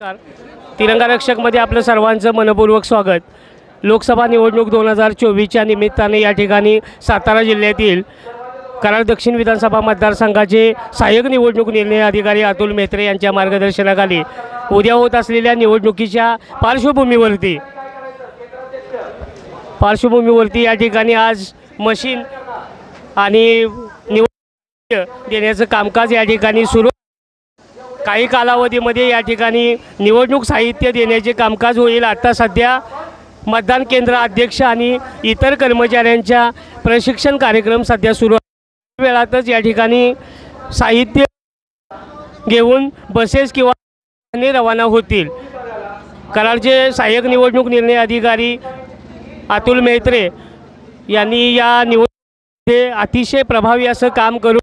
तिरंगा रक्षकमध्ये आपलं सर्वांचं मनपूर्वक स्वागत। लोकसभा निवडणूक 2024च्या निमित्ताने या ठिकाणी सातारा जिल्ह्यातील कराड दक्षिण विधानसभा मतदारसंघाचे सहाय्यक निवडणूक निर्णय अधिकारी अतुल मेहत्रे यांच्या मार्गदर्शनाखाली उद्या होत असलेल्या निवडणुकीच्या पार्श्वभूमीवरती या ठिकाणी आज मशीन आणि निवडणूक देण्याचं कामकाज या ठिकाणी सुरू। काही कालावधीमध्ये या ठिकाणी निवडणूक साहित्य देण्याचे कामकाज होईल। आता सध्या मतदान केंद्र अध्यक्ष आणि इतर कर्मचाऱ्यांच्या प्रशिक्षण कार्यक्रम सध्या सुरू आहे। वेळातच या ठिकाणी साहित्य घेऊन बसेस किंवा रवाना होतील। कराडचे सहाय्यक निवडणूक निर्णय अधिकारी अतुल मेहत्रे यांनी या निवडणुकीमध्ये अतिशय प्रभावी असं काम करून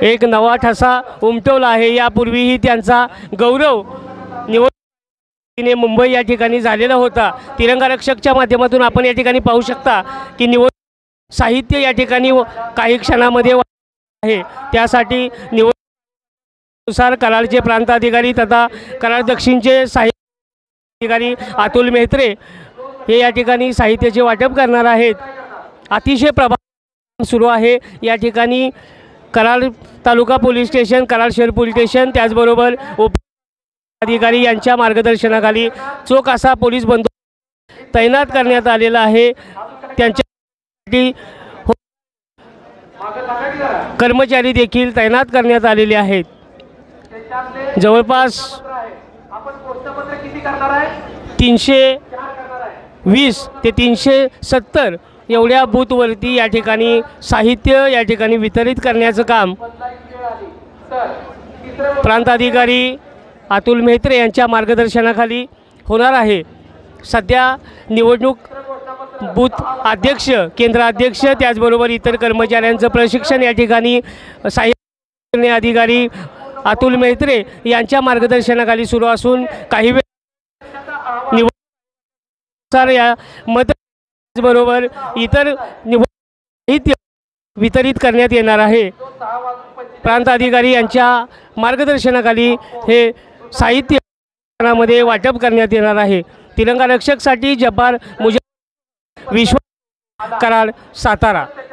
एक नवा ठसा उमटवला आहे। यापूर्वीही त्यांचा गौरव निवडणुकीने मुंबई या ठिकाणी झालेला होता। तिरंगा रक्षकच्या माध्यमातून आपण या ठिकाणी पाहू शकता की निवडणूक साहित्य या ठिकाणी काही क्षणामध्ये आहे। त्यासाठी निवडणुकीनुसार कराडचे प्रांताधिकारी तथा कराड दक्षिणचे सहाय्यक अधिकारी अतुल मेहत्रे हे या ठिकाणी साहित्याचे वाटप करणार आहेत। अतिशय प्रभावी सुरू आहे। या ठिकाणी कराड तालुका पोलीस स्टेशन, कराड शहर पोलीस स्टेशन, त्याचबरोबर अधिकारी यांच्या मार्गदर्शनाखाली चोख असा पोलीस बंदोबस्त तैनात करण्यात आलेला आहे। त्यांच्यासाठी कर्मचारी देखील तैनात करण्यात आलेले आहेत। जवळपास 320 ते 370 एवढ्या बूथवरती या ठिकाणी साहित्य या ठिकाणी वितरित करण्याचं काम प्रांताधिकारी अतुल मेहत्रे यांच्या मार्गदर्शनाखाली होणार आहे। सध्या निवडणूक बूथ अध्यक्ष, केंद्र अध्यक्ष, त्याचबरोबर इतर कर्मचाऱ्यांचं प्रशिक्षण या ठिकाणी सहाय्यक अधिकारी अतुल मेहत्रे यांच्या मार्गदर्शनाखाली सुरू असून काही वेळ निवडणुकीनुसार या बरोबर इतर साहित्य वितरित करण्यात येणार आहे। प्रांत अधिकारी यांच्या मार्गदर्शनाखाली हे साहित्य वाटप करण्यात येणार आहे। तिरंगा रक्षकसाठी जब्बार मुजब, विश्व, कराड, सातारा।